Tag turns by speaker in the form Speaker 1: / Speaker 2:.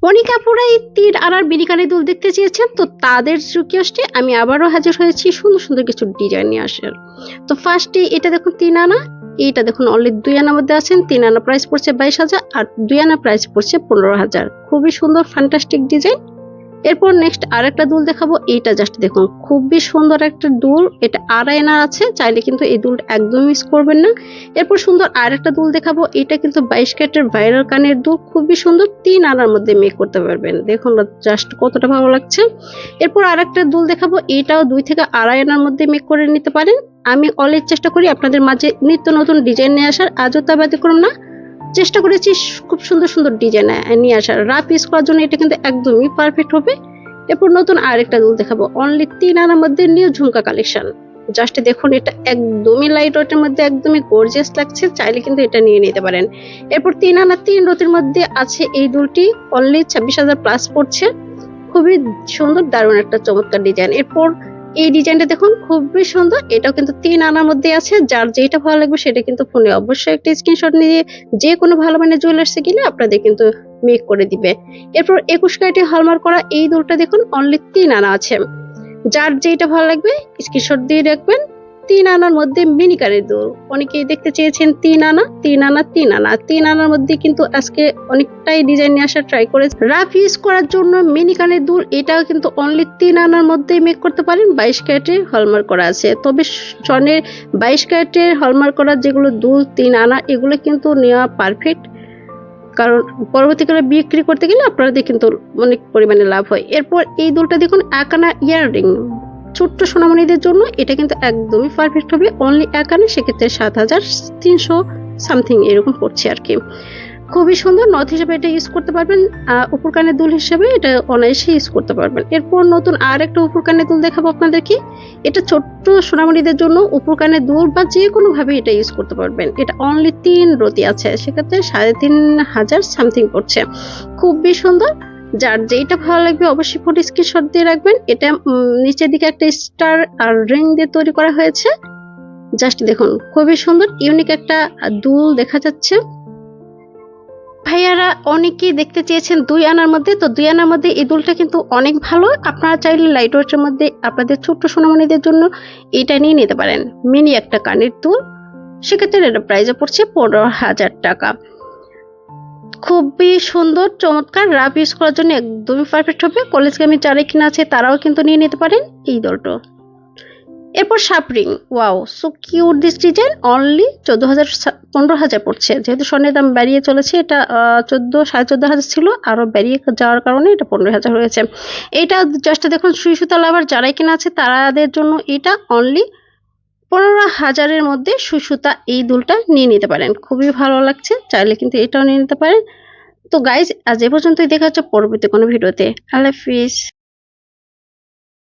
Speaker 1: অনেক আপুরা এই ৩ আনার মিনিকানের দুল দেখতে চেয়েছেন, তো তাদের রিকোয়েস্টে আমি আবারও হাজির হয়েছি সুন্দর সুন্দর কিছু ডিজাইন নিয়ে আসার। তো ফার্স্টে এটা দেখুন ৩ আনা, এইটা দেখুন অনলি ২ আনার মধ্যে আছেন। ৩ আনা প্রাইস পড়ছে ২২,০০০ আর ২ আনা প্রাইস পড়ছে ১৫,০০০। খুবই সুন্দর ফ্যান্টাস্টিক ডিজাইন। এরপর নেক্সট আরেকটা দুল দেখাবো। এইটা জাস্ট দেখুন খুবই সুন্দর একটা দুল, এটা ২.৫ আনার আছে, চাইলে কিন্তু এই দুলটা একদম মিস করবেন না। এরপর সুন্দর আরেকটা দুল দেখাবো। এটা কিন্তু ২২ ক্যারেটের ভাইরাল কানের দুল, খুবই সুন্দর, ৩ আনার মধ্যে মেক করতে পারবেন। দেখুন জাস্ট কতটা ভালো লাগছে। এরপর আরেকটা দুল দেখাবো, এটাও ২ থেকে ২.৫ আনার মধ্যে মেক করে নিতে পারেন। আমি অলওয়েজ চেষ্টা করি আপনাদের মাঝে নিত্য নতুন ডিজাইন নিয়ে আসার, আজও তা ব্যতিক্রম না। চেষ্টা করেছি খুব সুন্দর সুন্দর ডিজাইন নিয়ে আসার। রাফ ইউজ করার জন্য এটা কিন্তু একদমই পারফেক্ট হবে। এরপর নতুন আরেকটা দুল দেখাবো, অনলি ৩ আনার মধ্যে নিউ ঝুমকা কালেকশন। জাস্ট দেখুন এটা একদমই লাইট ওয়েটের মধ্যে একদমই গর্জিয়াস লাগছে, চাইলে কিন্তু এটা নিয়ে নিতে পারেন। এরপর ৩ আনা ৩ রতির মধ্যে আছে এই দুলটি, অনলি ২৬,০০০ প্লাস পড়ছে। খুবই সুন্দর, দারুণ একটা চমৎকার ডিজাইন। এরপর এই ডিজাইনটা দেখুন খুবই সুন্দর, এটাও কিন্তু ৩ আনার মধ্যে আছে। যার যেটা ভালো লাগবে সেটা কিন্তু ফোনে অবশ্যই একটা স্ক্রিনশট নিয়ে যে কোনো ভালো মানের জুয়েলার্সে গেলে আপনাদের কিন্তু মেক করে দিবে। এরপর ২১ ক্যারেটে হলমার্ক করা এই দুলটা দেখুন অনলি ৩ আনা আছে। যার যেটা ভালো লাগবে স্ক্রিনশট দিয়ে রাখবেন। ৩ আনার মধ্যে মিনি কানের দুল অনেকেই দেখতে চেয়েছেন। ৩ আনা ৩ আনা ৩ আনা ৩ আনার মধ্যে কিন্তু আজকে অনেকটাই ডিজাইন নিয়ে আসার ট্রাই করে। রাফ ইউজ করার জন্য মিনি কানের দুল এটাও কিন্তু অনলি ৩ আনার মধ্যেই মেক করতে পারেন। ২২ ক্যারেটের হলমার্ক করা আছে, তবে স্বর্ণের ২২ ক্যারেটের হলমার্ক করা যেগুলো দুল ৩ আনা এগুলো কিন্তু নেওয়া পারফেক্ট, কারণ পরবর্তীকালে বিক্রি করতে গেলে আপনাদের কিন্তু অনেক পরিমাণে লাভ হয়। এরপর এই দুলটা দেখুন ১ আনা ইয়াররিং, ছোট্ট সোনামণিদের জন্য এটা কিন্তু একদমই পারফেক্ট হবে। অনলি ১ আনা, সেক্ষেত্রে ৭,৩০০ সামথিং এরকম পড়ছে আর কি। খুবই সুন্দর, নথ হিসেবে এটা ইউজ করতে পারবেন, উপর কানের দুল হিসেবে এটা অনায়াসে ইউজ করতে পারবেন। এরপর নতুন আর একটা উপর কানের দুল দেখাবো আপনাদেরকে। এটা ছোট্ট সোনামণিদের জন্য উপর কানের দুল বা যে কোনো ভাবে এটা ইউজ করতে পারবেন। এটা অনলি ৩ রতি আছে, সেক্ষেত্রে ৩,৫০০ সামথিং পড়ছে। খুবই সুন্দর, যার যেটা ভালো লাগবে অবশ্যই ফটো স্ক্রিনশট দিয়ে রাখবেন। এটা নিচের দিকে একটা স্টার আর রিং দিয়ে তৈরি করা হয়েছে। জাস্ট দেখুন খুবই সুন্দর ইউনিক একটা দুল দেখা যাচ্ছে। ভাইয়ারা অনেকেই দেখতে চেয়েছেন ২ আনার মধ্যে, তো ২ আনার মধ্যে এই দুলটা কিন্তু অনেক ভালো। আপনারা চাইলে লাইট ওয়েটের মধ্যে আপনাদের ছোট্ট সোনামণিদের জন্য এটা নিয়ে নিতে পারেন। মিনি একটা কানের দুল, সেক্ষেত্রে এটা প্রাইসে পড়ছে ১৫,০০০ টাকা। খুবই সুন্দর চমৎকার, রাফ ইউজ করার জন্য একদমই পারফেক্ট হবে। কলেজগামী যারা কিনা আছে তারাও কিন্তু নিয়ে নিতে পারেন এই দলটা। এরপর শাপরিং, wow so cute this design, only ১৪,০০০ ১৫,০০০ পড়ছে। যেহেতু স্বর্ণের দাম বাড়িয়ে চলেছে, এটা ১৪,৫০০ ছিল, আরো বাড়িয়ে যাওয়ার কারণে এটা ১৫,০০০ হয়েছে। এটা জাস্ট দেখুন সুই সুতা লাভার যারাই কিনা আছে তাদের জন্য এটা অনলি ১৫,০০০-এর মধ্যে সুই সুতা এই দুলটা নিয়ে নিতে পারেন। খুবই ভালো লাগছে, চাইলে কিন্তু এটাও নিয়ে নিতে পারেন। তো গাইজ আজ এ পর্যন্তই, দেখা হচ্ছে পরবর্তী কোনো ভিডিওতে। আল্লাহ হাফিজ।